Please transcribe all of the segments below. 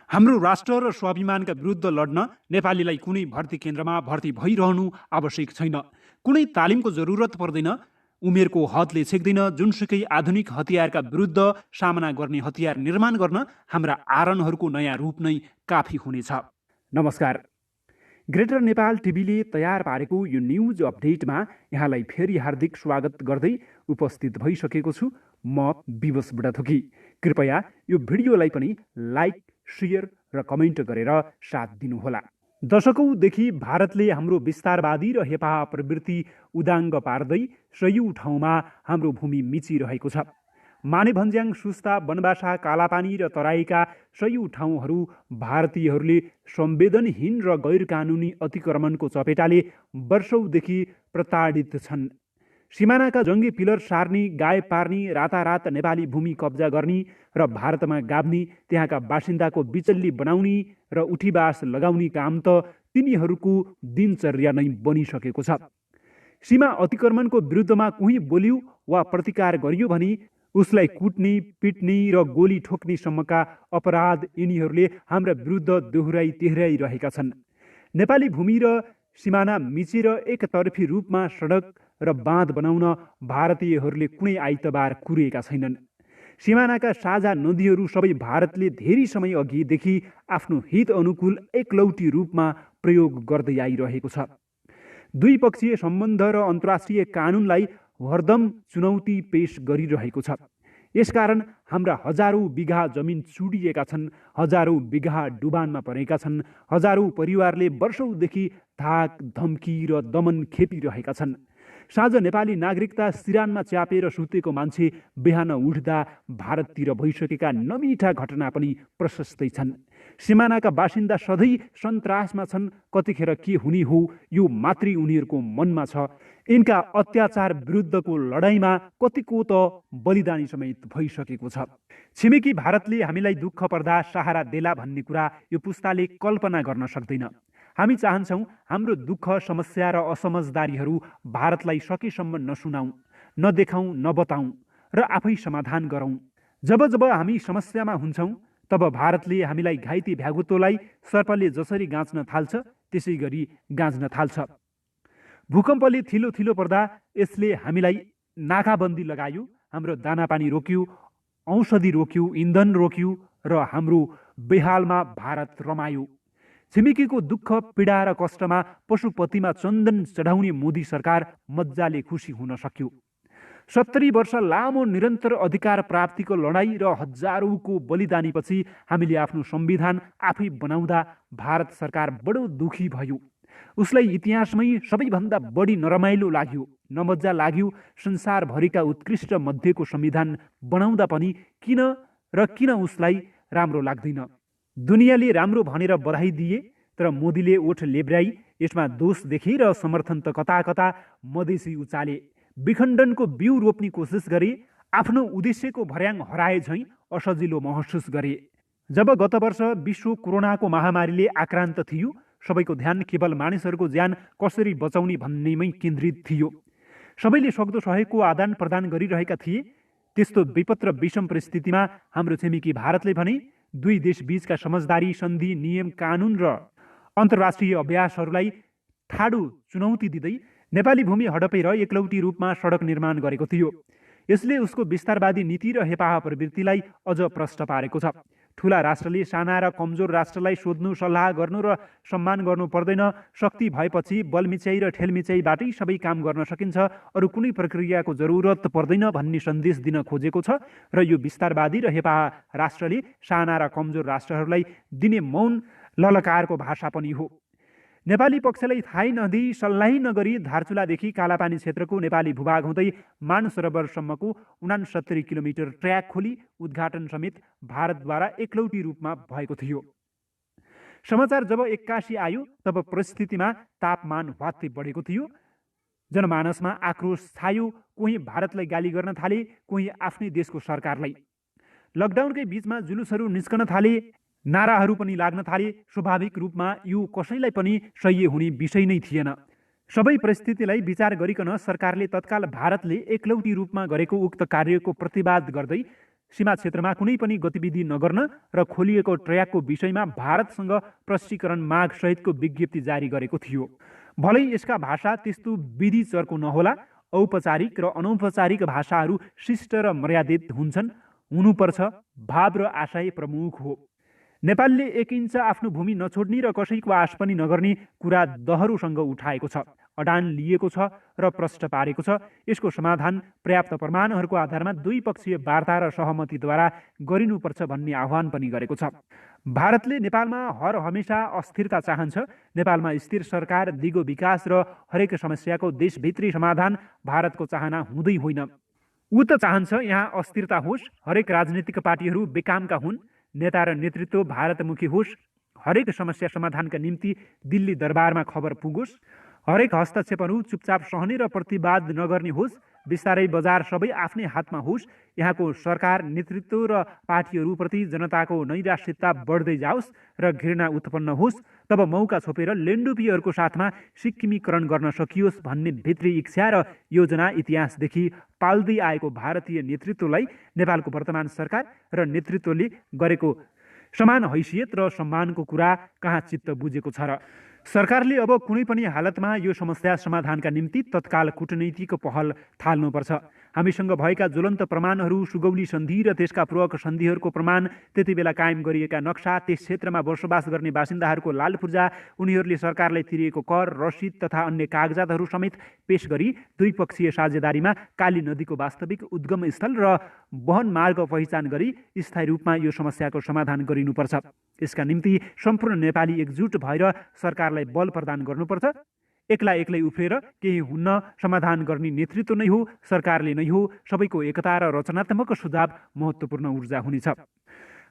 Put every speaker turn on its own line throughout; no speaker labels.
हाम्रो राष्ट्र र स्वाभिमानका विरुद्ध लड्न नेपालीलाई कुनै भर्ती केन्द्रमा भर्ती भइरहनु आवश्यक छैन। कुनै तालिमको जरुरत पर्दैन। उमेरको हदले छेक्दैन। जुनसुकै आधुनिक हतियारका विरुद्ध सामना गर्ने हतियार निर्माण गर्न हाम्रा आरणहरूको नयाँ रूप नै काफी हुनेछ। नमस्कार। ग्रेटर नेपाल टिभीले तयार पारेको यो न्युज अपडेटमा यहाँलाई फेरि हार्दिक स्वागत गर्दै उपस्थित भइसकेको छु म विवश बुढाथोकी। कृपया यो भिडियोलाई पनि लाइक, शेयर र कमेन्ट गरेर साथ दिनुहोला। दशकौंदेखि भारतले हाम्रो विस्तारवादी र हेपाहा प्रवृत्ति उदाङ्ग पार्दै सयौं ठाउँमा हाम्रो भूमि मिचिरहेको छ। मानेभन्ज्याङ, सुस्ता, बनबासा, कालापानी र तराईका सयौं ठाउँहरू भारतीयहरूले संवेदनहीन र गैर कानुनी अतिक्रमणको चपेटाले वर्षौंदेखि प्रताडित छन्। सिमानाका जङ्गी पिलर सार्नी, गायब पार्नी, रातारात नेपाली भूमि कब्जा गर्ने र भारतमा गाभ्ने, त्यहाँका बासिन्दाको बिचल्ली बनाउने र उठीबास लगाउने काम त तिनीहरूको दिनचर्या नै बनिसकेको छ। सीमा अतिक्रमणको विरुद्धमा कोही बोल्यो वा प्रतिकार गरियो भने उसलाई कुट्ने, पिट्ने र गोली ठोक्ने सम्मका अपराध यिनीहरूले हाम्रा विरुद्ध दोहोऱ्याइ तेह्राइरहेका छन्। नेपाली भूमि र सिमाना मिचेर एकतर्फी रूपमा सडक र बाँध बनाउन भारतीयहरूले कुनै आइतबार कुरेका छैनन्। सिमानाका साझा नदीहरू सबै भारतले धेरै समय अघिदेखि आफ्नो हित अनुकूल एकलौटी रूपमा प्रयोग गर्दै आइरहेको छ। द्विपक्षीय सम्बन्ध र अन्तर्राष्ट्रिय कानुनलाई हरदम चुनौती पेश गरिरहेको छ। यसकारण हाम्रा हजारौं बिघा जमिन चुडिएका छन्, हजारौं बिघा डुबानमा परेका छन्, हजारौं परिवारले वर्षौंदेखि धाक, धम्की र दमन खेपिरहेका छन्। साँझ नेपाली नागरिकता सिरानमा च्यापेर सुतेको मान्छे बिहान उठ्दा भारततिर भइसकेका नमिठा घटना पनि प्रशस्तै छन्। सिमानाका बासिन्दा सधैँ सन्तासमा छन्। कतिखेर के हुने हो यो मात्रै उनीहरूको मनमा छ। यिनका अत्याचार विरुद्धको लडाईँमा कतिको त बलिदानी समेत भइसकेको छ। छिमेकी भारतले हामीलाई दुःख पर्दा सहारा देला भन्ने कुरा यो पुस्ताले कल्पना गर्न सक्दैन। हामी चाहन्छौँ हाम्रो दुःख, समस्या र असमझदारीहरू भारतलाई सकेसम्म नसुनाऊ, नदेखाउँ, नबताउँ र आफै समाधान गरौँ। जब जब हामी समस्यामा हुन्छौँ तब भारतले हामीलाई घाइते भ्यागुतोलाई सर्पले जसरी गाँच्न थाल्छ त्यसै गरी गाँच्न थाल्छ। भूकम्पले थिलो थिलो पर्दा यसले हामीलाई नाकाबन्दी लगायो, हाम्रो दानापानी रोक्यो, औषधि रोक्यो, इन्धन रोक्यो र हाम्रो बेहालमा भारत रमायो। छिमेकीको दुःख, पीडा र कष्टमा पशुपतिमा चन्दन चढाउने मोदी सरकार मजाले खुसी हुन सक्यो। 70 वर्ष लामो निरन्तर अधिकार प्राप्तिको लडाईँ र हजारौंको बलिदानीपछि हामीले आफ्नो संविधान आफै बनाउँदा भारत सरकार बडो दुखी भयो। उसलाई इतिहासमै सबैभन्दा बढी नरमाइलो लाग्यो, नमज्जा लाग्यो। संसारभरिका उत्कृष्ट मध्येको संविधान बनाउँदा पनि किन उसलाई राम्रो लाग्दैन? दुनियाँले राम्रो भनेर बधाई दिए, तर मोदीले ओठ लेब्राई यसमा दोष देखे र समर्थन त कता कता मधेसी उचाले, विखण्डनको बिउ रोप्ने कोसिस गरे, आफ्नो उद्देश्यको भर्याङ हराए झैँ असजिलो महसुस गरे। जब गत वर्ष विश्व कोरोनाको महामारीले आक्रान्त थियो, सबैको ध्यान केवल मानिसहरूको ज्यान कसरी बचाउने भन्नेमै केन्द्रित थियो। सबैले सक्दो सहयोगको आदान प्रदान गरिरहेका थिए। त्यस्तो विपद र विषम परिस्थितिमा हाम्रो छिमेकी भारतले भने दुई देश बीचका समझदारी, सन्धि, नियम, कानुन र अन्तर्राष्ट्रिय अभ्यासहरूलाई ठाडो चुनौती दिँदै नेपाली भूमि हडपेर एकलौटी रूपमा सडक निर्माण गरेको थियो। यसले उसको विस्तारवादी नीति र हेपाहा प्रवृत्तिलाई अझ प्रष्ट पारेको छ। ठुला राष्ट्रले साना र कमजोर राष्ट्रलाई सोध्नु, सल्लाह गर्नु र सम्मान गर्नु पर्दैन। शक्ति भएपछि बलमिच्याई र ठेलमिच्याईबाटै सबै काम गर्न सकिन्छ। अरू कुनै प्रक्रियाको जरुरत पर्दैन भन्ने सन्देश दिन खोजेको छ र यो विस्तारवादी र हेपाहा राष्ट्रले साना र कमजोर राष्ट्रहरूलाई दिने मौन ललकारको भाषा पनि हो। नेपाली पक्षलाई थाहै नदिई, सल्लाह नगरी धारचुलादेखि कालापानी क्षेत्रको नेपाली भूभाग हुँदै मानसरोवरसम्मको 69 किलोमिटर ट्र्याक खोली उद्घाटन समेत भारतद्वारा एकलौटी रूपमा भएको थियो। समाचार जब एक्कासी आयो तब परिस्थितिमा तापमान ह्वात्तै बढेको थियो। जनमानसमा आक्रोश छायो। कोही भारतलाई गाली गर्न थाले, कोही आफ्नै देशको सरकारलाई। लकडाउनकै बीचमा जुलुसहरू निस्कन थाले, नाराहरू पनि लाग्न थाले। स्वाभाविक रूपमा यो कसैलाई पनि सह्य हुने विषय नै थिएन। सबै परिस्थितिलाई विचार गरिकन सरकारले तत्काल भारतले एकलौटी रूपमा गरेको उक्त कार्यको प्रतिवाद गर्दै सीमा क्षेत्रमा कुनै पनि गतिविधि नगर्न र खोलिएको ट्र्याकको विषयमा भारतसँग प्रष्टीकरण माग सहितको विज्ञप्ति जारी गरेको थियो। भलै यसका भाषा त्यस्तो विधि चर्को नहोला, औपचारिक र अनौपचारिक भाषाहरू शिष्ट र मर्यादित हुनुपर्छ, भाव र आशय प्रमुख हो। नेपालले 1 इन्च आफ्नो भूमि नछोड्ने र कसैको आश पनि नगर्ने कुरा दहरोसँग उठाएको छ, अडान लिएको छ र प्रष्ट पारेको छ। यसको समाधान पर्याप्त प्रमाणहरूको आधारमा द्विपक्षीय वार्ता र सहमतिद्वारा गरिनुपर्छ भन्ने आह्वान पनि गरेको छ। भारतले नेपालमा हर हमेशा अस्थिरता चाहन्छ। नेपालमा स्थिर सरकार, दिगो विकास र हरेक समस्याको देशभित्री समाधान भारतको चाहना हुँदै होइन। ऊ त चाहन्छ यहाँ अस्थिरता होस्, हरेक राजनीतिक पार्टीहरू बेकामका हुन्, नेता र नेतृत्व भारतमुखी होस्, हरेक समस्या समाधानका निम्ति दिल्ली दरबारमा खबर पुगोस्, हरेक हस्तक्षेपहरू चुपचाप सहने र प्रतिवाद नगर्ने होस्, बिस्तारै बजार सबै आफ्नै हातमा होस्, यहाँको सरकार, नेतृत्व र पार्टीहरूप्रति जनताको नैराश्यता बढ्दै जाओस् र घृणा उत्पन्न होस्, तब मौका छोपेर लेन्डुपीहरूको साथमा सिक्किमीकरण गर्न सकियोस् भन्ने भित्री इच्छा र योजना इतिहासदेखि पाल्दै आएको भारतीय नेतृत्वलाई नेपालको वर्तमान सरकार र नेतृत्वले गरेको समान हैसियत र सम्मानको कुरा कहाँ चित्त बुझेको छ र? सरकारले अब कुनै पनि हालतमा यो समस्या समाधानका निम्ति तत्काल कूटनीतिक पहल थाल्नुपर्छ। हामीसँग भएका ज्वलन्त प्रमाणहरू, सुगौली सन्धि र त्यसका पूरक सन्धिहरूको प्रमाण, त्यति बेला कायम गरिएका नक्सा, त्यस क्षेत्रमा बसोबास गर्ने बासिन्दाहरूको लालपूर्जा, उनीहरूले सरकारलाई तिरिएको कर, रसिद तथा अन्य कागजातहरू समेत पेश गरी द्विपक्षीय साझेदारीमा काली नदीको वास्तविक उद्गम स्थल र वहन मार्ग पहिचान गरी स्थायी रूपमा यो समस्याको समाधान गरिनुपर्छ। यसका निम्ति सम्पूर्ण नेपाली एकजुट भएर सरकारलाई बल प्रदान गर्नुपर्छ। एक्लै उफ्रेर केही हुन्न, समाधान गर्ने नेतृत्व नै हो, सरकारले नै हो। सबैको एकता र रचनात्मक सुझाव महत्त्वपूर्ण ऊर्जा हुनेछ।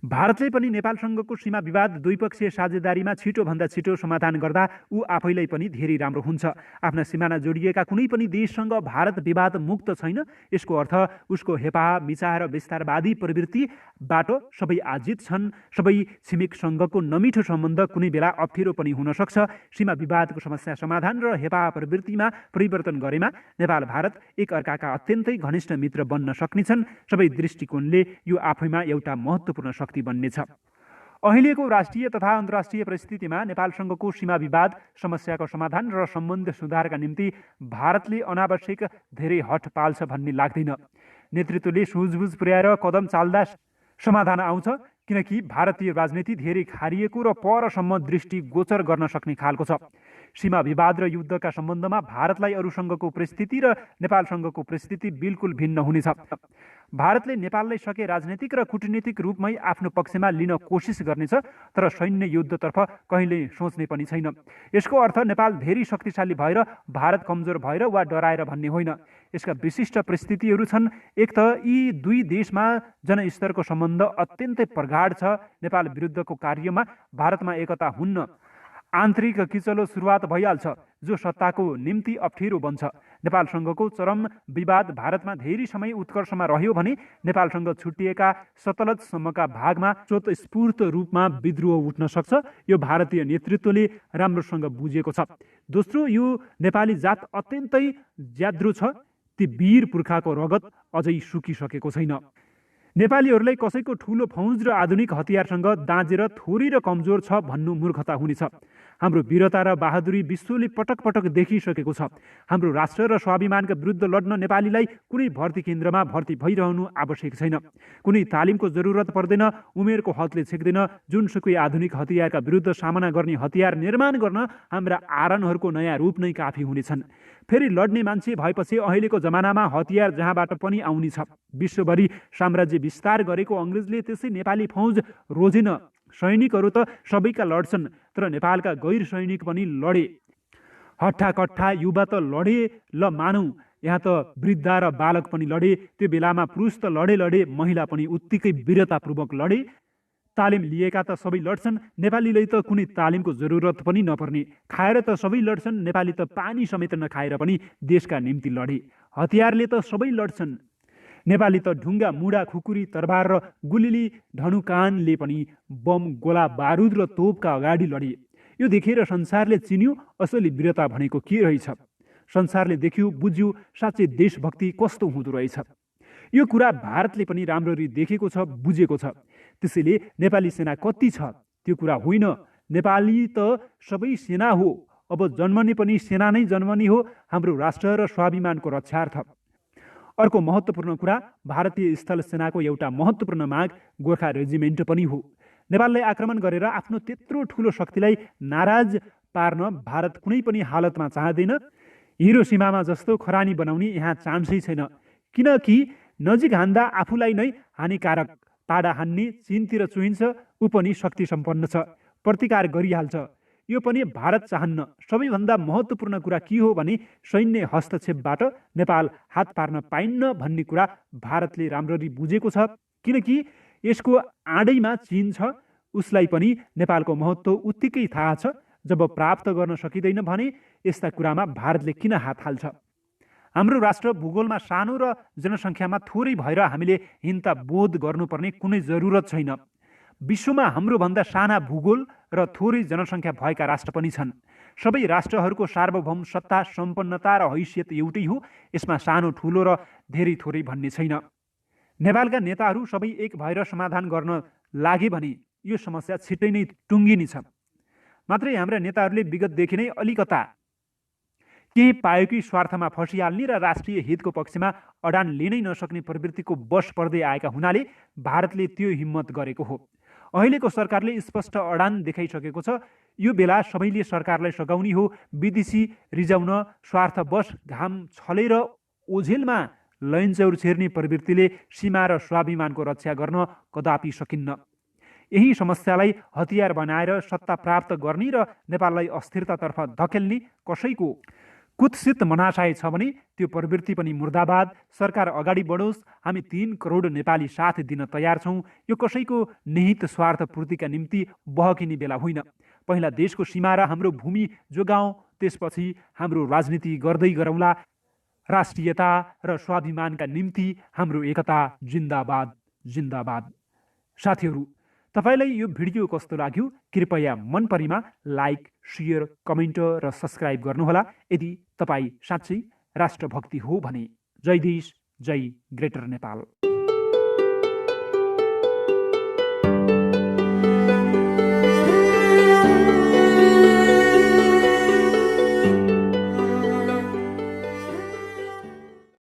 भारतले पनि नेपालसँगको सीमा विवाद द्विपक्षीय साझेदारीमा छिटोभन्दा छिटो समाधान गर्दा ऊ आफैलाई पनि धेरै राम्रो हुन्छ। आफ्ना सिमाना जोडिएका कुनै पनि देशसँग भारत विवाद मुक्त छैन। यसको अर्थ उसको हेपा, मिचा र विस्तारवादी प्रवृत्तिबाट सबै आजित छन्। सबै छिमेकसँगको नमिठो सम्बन्ध कुनै बेला अप्ठ्यारो पनि हुन सक्छ। सीमा विवादको समस्या समाधान र हेपा प्रवृत्तिमा परिवर्तन गरेमा नेपाल भारत एक अर्काका अत्यन्तै घनिष्ठ मित्र बन्न सक्नेछन्। सबै दृष्टिकोणले यो आफैमा एउटा महत्त्वपूर्ण शक्ति बन्नेछ। अहिलेको राष्ट्रिय तथा अन्तर्राष्ट्रिय परिस्थितिमा नेपालसँगको सीमा विवाद समस्याको समाधान र सम्बन्ध सुधारका निम्ति भारतले अनावश्यक धेरै हठ पाल्छ भन्ने लाग्दैन। नेतृत्वले सुझबुझ पुर्याएर कदम चाल्दा समाधान आउँछ, किनकि भारतीय राजनीति धेरै खारिएको र परसम्म दृष्टिगोचर गर्न सक्ने खालको छ। सीमा विवाद र युद्धका सम्बन्धमा भारतलाई अरूसँगको परिस्थिति र नेपालसँगको परिस्थिति बिल्कुल भिन्न हुनेछ। भारतले नेपाललाई सके राजनीतिक र कूटनीतिक रूपमै आफ्नो पक्षमा लिन कोसिस गर्नेछ, तर सैन्य युद्धतर्फ कहिल्यै सोच्ने पनि छैन। यसको अर्थ नेपाल धेरै शक्तिशाली भएर भारत कमजोर भएर वा डराएर भन्ने होइन। यसका विशिष्ट परिस्थितिहरू छन्। एक त यी दुई देशमा जनस्तरको सम्बन्ध अत्यन्तै प्रगाढ छ। नेपाल विरुद्धको कार्यमा भारतमा एकता हुन्न। आन्तरिक किचलो सुरुवात भइहाल्छ, जो सत्ताको निम्ति अप्ठ्यारो बन्छ। नेपालसँगको चरम विवाद भारतमा धेरै समय उत्कर्षमा रह्यो भने नेपालसँग छुट्टिएका सतलजसम्मका भागमा स्वतस्फूर्त रूपमा विद्रोह उठ्न सक्छ। यो भारतीय नेतृत्वले राम्रोसँग बुझेको छ। दोस्रो, यो नेपाली जात अत्यन्तै ज्याद्रो छ। ती वीर पुर्खाको रगत अझै सुकिसकेको छैन। नेपालीहरूलाई कसैको ठुलो फौज र आधुनिक हतियारसँग दाँजेर थोरै र कमजोर छ भन्नु मूर्खता हुनेछ। हाम्रो वीरता र बहादुरी विश्वले पटक पटक देखिसकेको छ। हाम्रो राष्ट्र र स्वाभिमानका विरुद्ध लड्न नेपालीलाई कुनै भर्ती केन्द्रमा भर्ती भइरहनु आवश्यक छैन। कुनै तालिमको जरुरत पर्दैन। उमेरको हदले छेक्दैन। जुनसुकै आधुनिक हतियारका विरुद्ध सामना गर्ने हतियार निर्माण गर्न हाम्रा आरणहरूको नयाँ रूप नै काफी हुनेछन्। फेरि लड्ने मान्छे भएपछि अहिलेको जमानामा हतियार जहाँबाट पनि आउने छ। विश्वभरि साम्राज्य विस्तार गरेको अङ्ग्रेजले त्यसै नेपाली फौज रोजेन। सैनिकहरू त सबैका लड्छन्, तर नेपालका गैर सैनिक पनि लडे। हट्ठाकट्ठा युवा त लडे, ल मानौँ। यहाँ त वृद्ध र बालक पनि लडे। त्यो बेलामा पुरुष त लडे, महिला पनि उत्तिकै वीरतापूर्वक लडे। तालिम लिएका त सबै लड्छन्, नेपालीलाई त कुनै तालिमको जरुरत पनि नपर्ने। खाएर त सबै लड्छन्, नेपाली त पानी समेत नखाएर पनि देशका निम्ति लडे। हतियारले त सबै लड्छन्, नेपाली त ढुङ्गा, मुढा, खुकुरी, तरबार र गुलिली धनुकानले पनि बम, गोला बारुद र तोपका अगाडि लडे। यो देखेर संसारले चिन्यो असली वीरता भनेको के रहेछ। संसारले देख्यो, बुझ्यो साँच्चै देशभक्ति कस्तो हुँदो रहेछ। यो कुरा भारतले पनि राम्ररी देखेको छ, बुझेको छ। त्यसैले नेपाली सेना कति छ त्यो कुरा होइन, नेपाली त सबै सेना हो, अब जन्मने पनि सेना नै जन्मने हो, हाम्रो राष्ट्र र स्वाभिमानको रक्षार्थ। अर्को महत्त्वपूर्ण कुरा, भारतीय स्थल सेनाको एउटा महत्त्वपूर्ण माग गोर्खा रेजिमेन्ट पनि हो। नेपाललाई आक्रमण गरेर आफ्नो त्यत्रो ठुलो शक्तिलाई नाराज पार्न भारत कुनै पनि हालतमा चाहँदैन। हिरोसीमामा जस्तो खरानी बनाउने यहाँ चान्सै छैन, किनकि नजिक हान्दा आफूलाई नै हानिकारक। टाढा हान्ने चीनतिर चुहिन्छ, ऊ पनि शक्ति सम्पन्न छ, प्रतिकार गरिहाल्छ। यो पनि भारत चाहन्न। सबैभन्दा महत्त्वपूर्ण कुरा के हो भने सैन्य हस्तक्षेपबाट नेपाल हात पार्न पाइन्न भन्ने कुरा भारतले राम्ररी बुझेको छ, किनकि यसको आडैमा चीन छ। उसलाई पनि नेपालको महत्त्व उत्तिकै थाहा छ। जब प्राप्त गर्न सकिँदैन भने यस्ता कुरामा भारतले किन हात हाल्छ? हाम्रो राष्ट्र भूगोलमा सानो र जनसङ्ख्यामा थोरै भएर हामीले हिंसा बोध गर्नुपर्ने कुनै जरुरत छैन। विश्वमा हाम्रोभन्दा साना भूगोल र थोरै जनसङ्ख्या भएका राष्ट्र पनि छन्। सबै राष्ट्रहरूको सार्वभौम सत्ता, सम्पन्नता र हैसियत एउटै हो। यसमा सानो ठुलो र धेरै थोरै भन्ने छैन। नेपालका नेताहरू सबै एक भएर समाधान गर्न लागे भने यो समस्या छिट्टै नै टुङ्गिनेछ। मात्रै हाम्रा नेताहरूले विगतदेखि नै अलिकता केही पाएकै स्वार्थमा फसिहाल्ने र राष्ट्रिय हितको पक्षमा अडान लिनै नसक्ने प्रवृत्तिको वश पर्दै आएका हुनाले भारतले त्यो हिम्मत गरेको हो। अहिलेको सरकारले स्पष्ट अडान देखाइसकेको छ। यो बेला सबैले सरकारलाई सघाउने हो। विदेशी रिजाउन स्वार्थवश घाम छलेर ओझेलमा लैनचौर छिर्ने प्रवृत्तिले सीमा र स्वाभिमानको रक्षा गर्न कदापि सकिन्न। यही समस्यालाई हतियार बनाएर सत्ता प्राप्त गर्ने र नेपाललाई अस्थिरतातर्फ धकेल्ने कसैको कुत्सित मनाशय छ भने त्यो प्रवृत्ति पनि मुर्दाबाद। सरकार अगाडि बढोस्, हामी 3 करोड नेपाली साथ दिन तयार छौँ। यो कसैको निहित स्वार्थ पूर्तिका निम्ति बहकिने बेला होइन। पहिला देशको सीमा र हाम्रो भूमि जोगाउँ, त्यसपछि हाम्रो राजनीति गर्दै गरौँला। राष्ट्रियता र स्वाभिमानका निम्ति हाम्रो एकता जिन्दाबाद जिन्दाबाद। साथीहरू, तपाईलाई यो भिडियो कस्तो लाग्यो? कृपया मन परेमा लाइक, शेयर, कमेन्ट र सब्सक्राइब गर्नुहोला यदि तपाईँ साँच्चै राष्ट्रभक्ति हो भने। जय देश, जय ग्रेटर नेपाल।